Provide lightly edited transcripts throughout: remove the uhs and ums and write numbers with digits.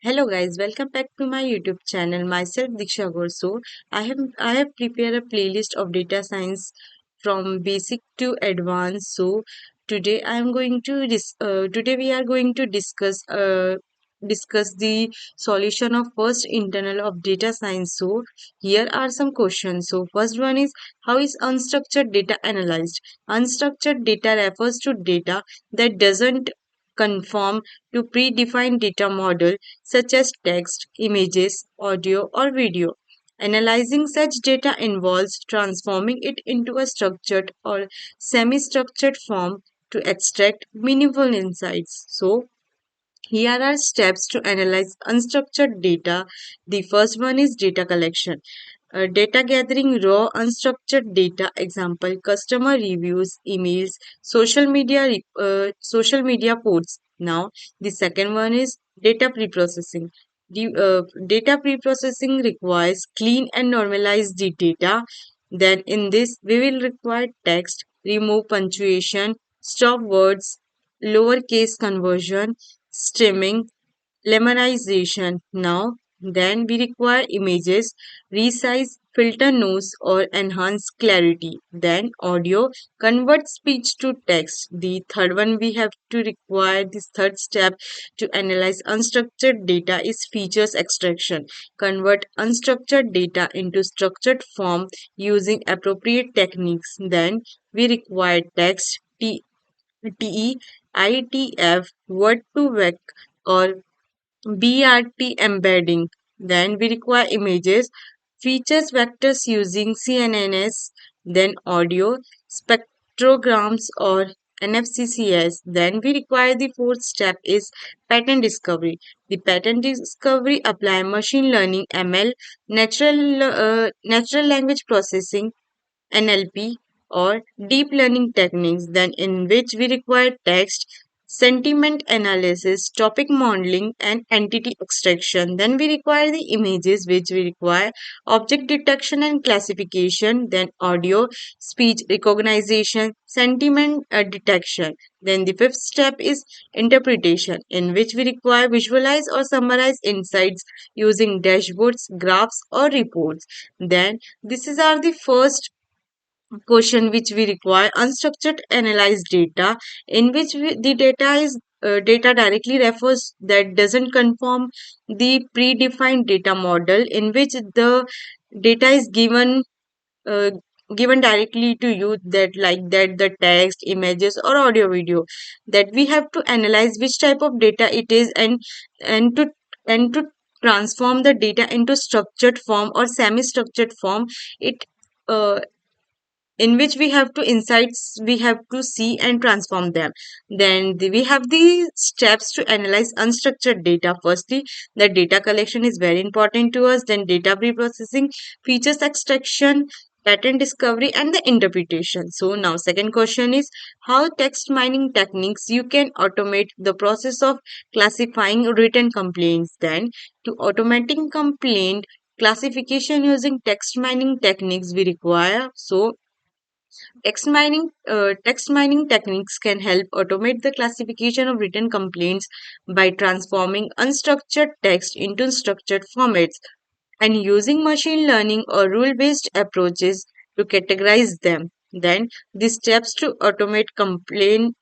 Hello guys, welcome back to my YouTube channel. Myself Diksha Gorso. I have prepared a playlist of data science from basic to advanced. So today we are going to discuss the solution of first internal of data science. So here are some questions. So first one is, how is unstructured data analyzed? Unstructured data refers to data that doesn't conform to predefined data model such as text, images, audio, or video. Analyzing such data involves transforming it into a structured or semi structured form to extract meaningful insights. So, here are steps to analyze unstructured data. The first one is data collection. Data gathering raw unstructured data, example customer reviews, emails, social media posts. Now the second one is data preprocessing. Data preprocessing requires clean and normalize the data. Then in this we will require text, remove punctuation, stop words, lowercase conversion, streaming, lemmaization. Now, then we require images, resize, filter noise or enhance clarity. Then audio, convert speech to text. The third one we have to require this third step to analyze unstructured data is features extraction. Convert unstructured data into structured form using appropriate techniques. Then we require text, TEITF, word to vec or BRT embedding. Then we require images, features vectors using CNNs, then audio, spectrograms or NFCCS. Then we require the fourth step is pattern discovery. The pattern discovery apply machine learning ML, natural language processing NLP, or deep learning techniques, then in which we require text, sentiment analysis, topic modeling, and entity extraction. Then we require the images, which we require object detection and classification, then audio, speech recognition, sentiment detection. Then the fifth step is interpretation, in which we require visualize or summarize insights using dashboards, graphs, or reports. Then this is our the first question which we require unstructured analyzed data in which the data is data directly refers that doesn't conform the predefined data model in which the data is uh, given directly to you, that like that the text, images, or audio video, that we have to analyze which type of data it is, and to transform the data into structured form or semi structured form. It uh, in which we have to insights we have to see and transform them. Then we have the steps to analyze unstructured data. Firstly, the data collection is very important to us. Then data preprocessing, features extraction, pattern discovery, and the interpretation. So now second question is, how text mining techniques you can automate the process of classifying written complaints. Then to automating complaint classification using text mining techniques we require. So text mining techniques can help automate the classification of written complaints by transforming unstructured text into structured formats and using machine learning or rule-based approaches to categorize them. Then the steps to automate complaint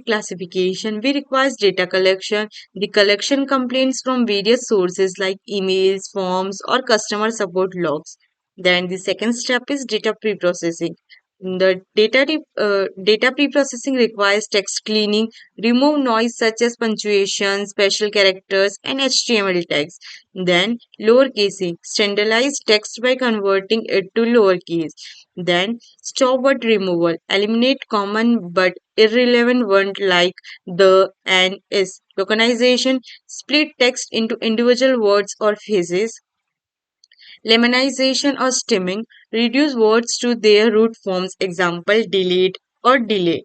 classification we requires data collection. The collection complaints from various sources like emails, forms, or customer support logs. Then the second step is data preprocessing. The data preprocessing requires text cleaning, remove noise such as punctuation, special characters, and HTML tags. Then lowercasing, standardize text by converting it to lowercase. Then stop word removal, eliminate common but irrelevant words like the and is. Tokenization, split text into individual words or phrases. Lemmanization or stemming, reduce words to their root forms, example delete or delay.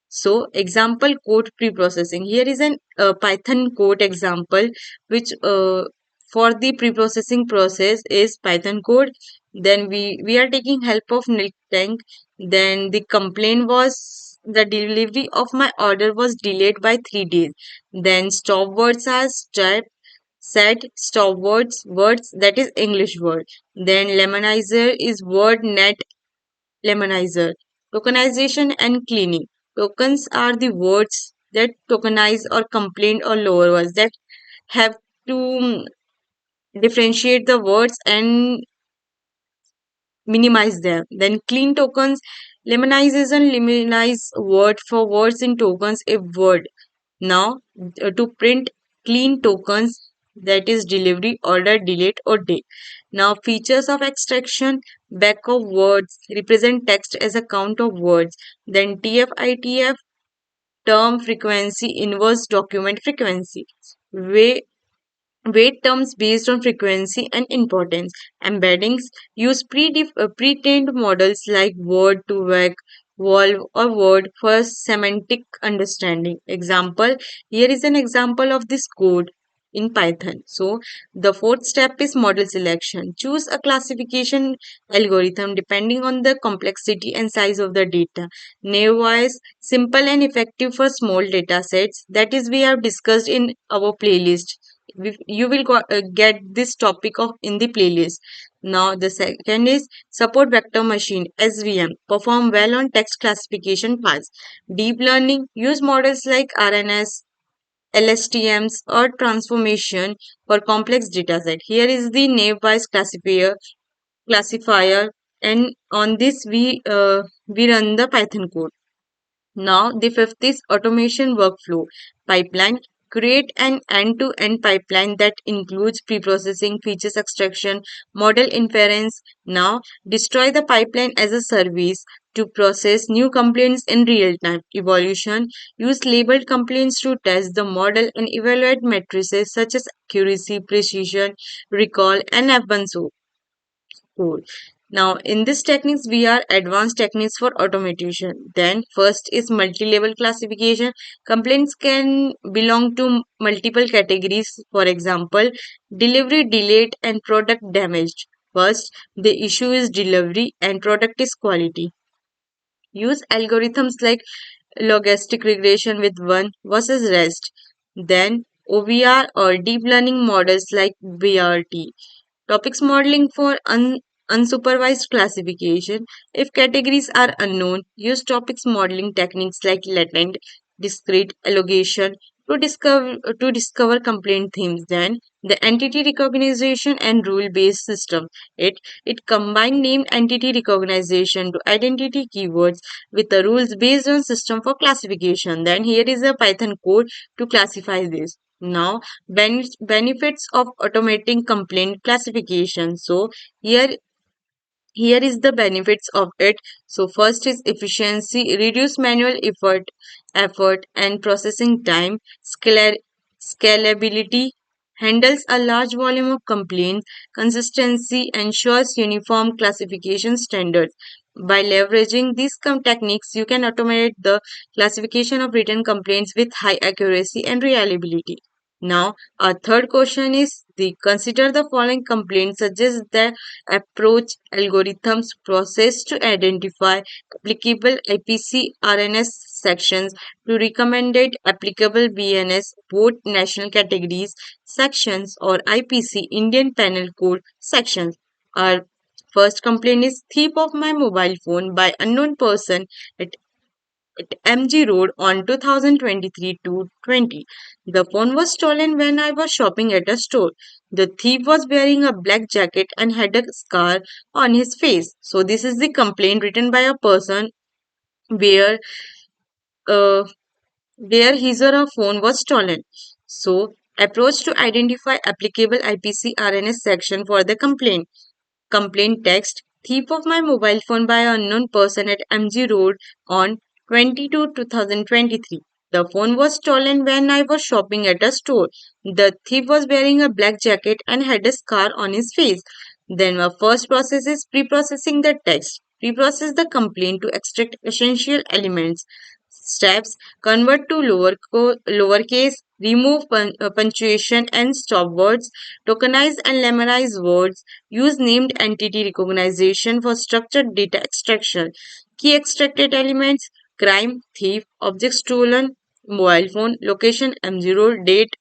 So example code preprocessing. Here is an Python code example which for the preprocessing process is Python code. Then we are taking help of Nilk Tank. Then the complaint was the delivery of my order was delayed by 3 days. Then stop words are said stop words that is English word. Then lemonizer is word net lemonizer. Tokenization and cleaning. Tokens are the words that tokenize or complain or lower words that have to differentiate the words and minimize them. Then clean tokens, lemonize and lemonize word for words in tokens a word. Now to print clean tokens that is delivery, order, delete or date. Now features of extraction, back of words represent text as a count of words. Then TF-ITF term frequency inverse document frequency. Way Weight terms based on frequency and importance. Embeddings use pre-trained models like word to vec, volve, or word for semantic understanding. Example, here is an example of this code in Python. So, the fourth step is model selection. Choose a classification algorithm depending on the complexity and size of the data. Naive, simple and effective for small data sets. That is, we have discussed in our playlist. You will get this topic of in the playlist. Now the second is support vector machine SVM perform well on text classification paths. Deep learning use models like RNS, LSTMs or transformation for complex dataset. Here is the naive Bayes classifier, and on this we run the Python code. Now, the fifth is automation workflow pipeline. Create an end to end pipeline that includes pre-processing, features extraction, model inference. Now, destroy the pipeline as a service to process new complaints in real time. Evolution use labeled complaints to test the model and evaluate matrices such as accuracy, precision, recall, and F1 Cool. Now, in this techniques, we are advanced techniques for automation. Then, first is multi-level classification. Complaints can belong to multiple categories. For example, delivery delayed and product damaged. First, the issue is delivery and product is quality. Use algorithms like logistic regression with one versus rest. Then, OVR or deep learning models like BRT. Topics modeling for unsupervised classification. If categories are unknown, use topics modeling techniques like latent, discrete, allocation to discover complaint themes. Then the entity recognition and rule-based system. It combine named entity recognition to identity keywords with a rules-based on system for classification. Then here is a Python code to classify this. Now benefits of automating complaint classification. So here is the benefits of it. So first is efficiency, reduce manual effort and processing time. Scalability handles a large volume of complaints. Consistency ensures uniform classification standards. By leveraging these techniques, you can automate the classification of written complaints with high accuracy and reliability. Now, our third question is the consider the following complaints suggest the approach algorithms process to identify applicable IPC RNS sections to recommended applicable BNS both national categories sections or IPC Indian Penal Code sections. Our first complaint is thief of my mobile phone by unknown person at MG Road on 2023 to 20. The phone was stolen when I was shopping at a store. The thief was wearing a black jacket and had a scar on his face. So this is the complaint written by a person where uh, where his or her phone was stolen. So approach to identify applicable IPC RNS section for the complaint. Complaint text thief of my mobile phone by an unknown person at MG Road on 22/2023. The phone was stolen when I was shopping at a store. The thief was wearing a black jacket and had a scar on his face. Then our first process is pre-processing the text. Pre-process the complaint to extract essential elements. Steps convert to lowercase, remove punctuation and stop words, tokenize and lemonize words, use named entity recognition for structured data extraction. Key extracted elements crime, thief, object stolen, mobile phone, location M0, date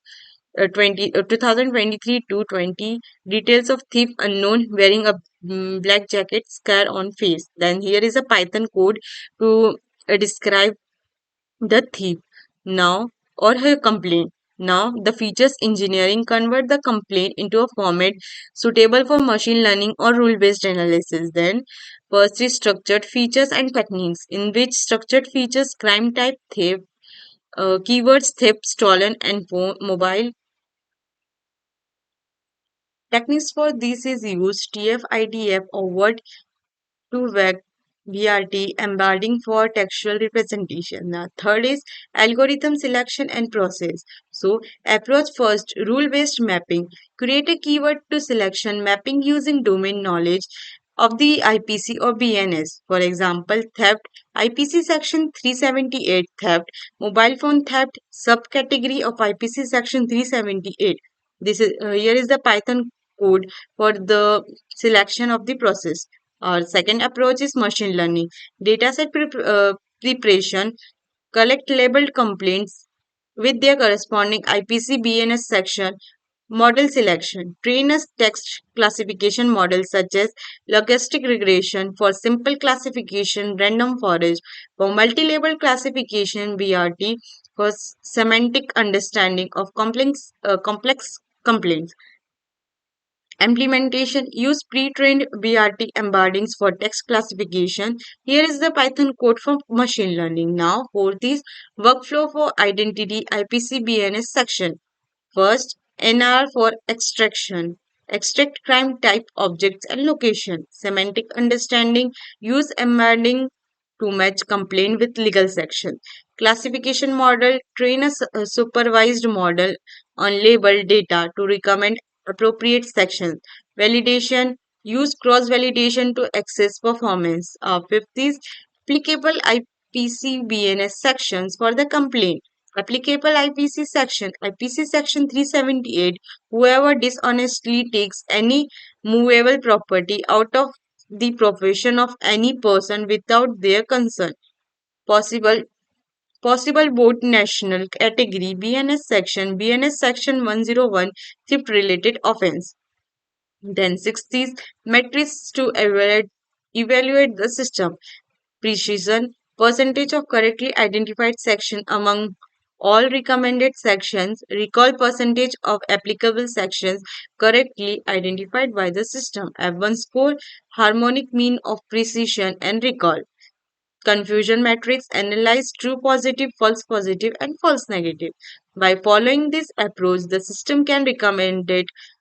2023 to 20, details of thief unknown wearing a black jacket, scar on face. Then here is a Python code to describe the thief now or her complaint. Now the features engineering convert the complaint into a format suitable for machine learning or rule based analysis. Then first is structured features and techniques, in which structured features crime type theft, keywords theft, stolen, and mobile. Techniques for this is use TF-IDF or word to vec BRT embedding for textual representation. Now, third is algorithm selection and process. So, approach first rule based mapping. Create a keyword to selection mapping using domain knowledge of the IPC or BNS. For example, theft, IPC section 378 theft, mobile phone theft, subcategory of IPC section 378. This is here is the Python code for the selection of the process. Our second approach is machine learning. Dataset preparation, collect labeled complaints with their corresponding IPC BNS section. Model selection. Train a text classification model such as logistic regression for simple classification, random forest, for multi-label classification, BRT, for semantic understanding of complex complaints. Implementation. Use pre-trained BRT embeddings for text classification. Here is the Python code for machine learning. Now, for this workflow for identity IPC-BNS section. First, NR for extraction. Extract crime type, objects, and location. Semantic understanding. Use embedding to match complaint with legal section. Classification model. Train a supervised model on labeled data to recommend appropriate sections. Validation. Use cross validation to access performance. Fifth is applicable IPC BNS sections for the complaint. Applicable IPC section. IPC section 378. Whoever dishonestly takes any movable property out of the profession of any person without their consent. Possible both national category BNS section 101 theft related offense. Then sixth is metrics to evaluate the system. Precision, percentage of correctly identified section among all recommended sections, recall percentage of applicable sections correctly identified by the system. F1 score, harmonic mean of precision and recall. Confusion matrix analyze true positive, and false negative. By following this approach, the system can recommend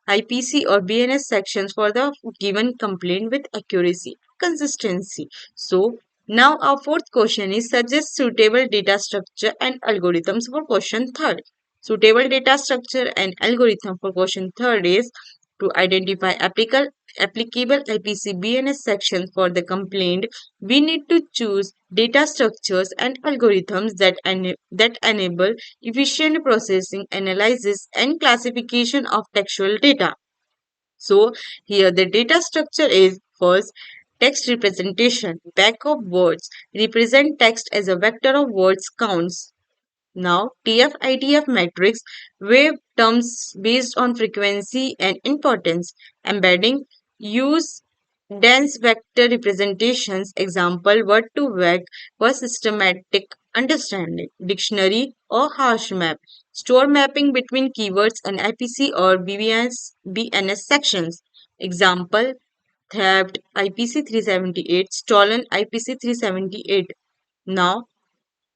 IPC or BNS sections for the given complaint with accuracy, consistency. So, now our fourth question is suggest suitable data structure and algorithms for question third. Suitable data structure and algorithm for question third is to identify applicable IPC BNS sections for the complaint. We need to choose data structures and algorithms that enable efficient processing, analysis, and classification of textual data. So, here the data structure is first text representation. Back of words represent text as a vector of words counts. Now, TF-IDF matrix wave terms based on frequency and importance. Embedding use dense vector representations. Example word to vec for systematic understanding. Dictionary or hash map. Store mapping between keywords and IPC or BNS sections. Example theft IPC 378, stolen IPC 378. Now,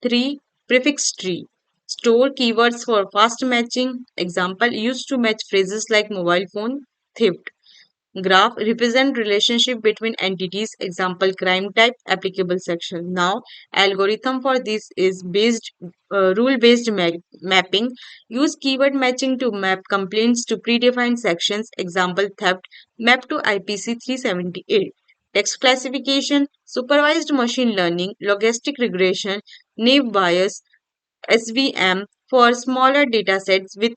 3. Prefix tree. Store keywords for fast matching. Example used to match phrases like mobile phone, theft. Graph represent relationship between entities. Example crime type, applicable section. Now, algorithm for this is based rule based mapping. Use keyword matching to map complaints to predefined sections. Example theft, map to IPC 378. Text classification, supervised machine learning, logistic regression, naive Bayes, SVM for smaller datasets with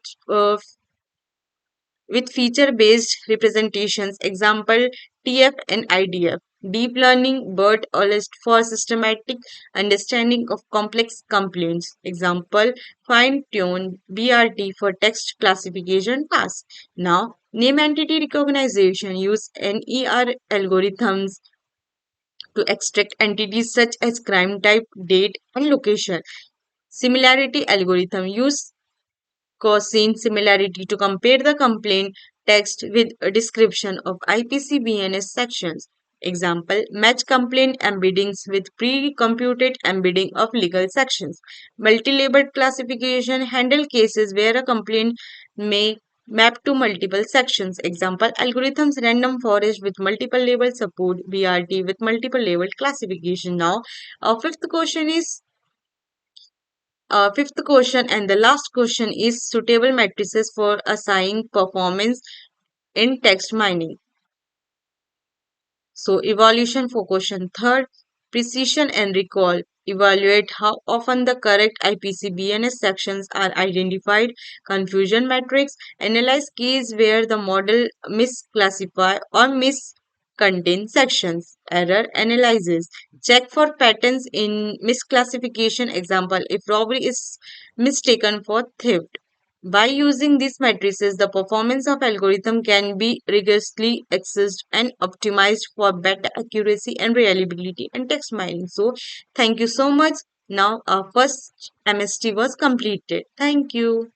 feature based representations. Example TF and IDF. deep learning, BERT, or list for systematic understanding of complex complaints. Example, fine-tune BRT for text classification tasks. Now, name entity recognition use NER algorithms to extract entities such as crime type, date, and location. Similarity algorithm use Gaussian similarity to compare the complaint text with a description of IPC-BNS sections. Example, match complaint embeddings with pre-computed embedding of legal sections. Multi-labeled classification handle cases where a complaint may map to multiple sections. Example, algorithms random forest with multiple labels support BRT with multiple labeled classification. Now, our fifth question and the last question is suitable matrices for assigning performance in text mining. So, evaluation for question third, precision and recall. Evaluate how often the correct IPC-BNS sections are identified. Confusion matrix. Analyze case where the model misclassify or miscontain sections. Error analysis. Check for patterns in misclassification. Example, if robbery is mistaken for theft. By using these matrices, the performance of algorithm can be rigorously assessed and optimized for better accuracy and reliability and text mining. So, thank you so much. Now, our first MST was completed. Thank you.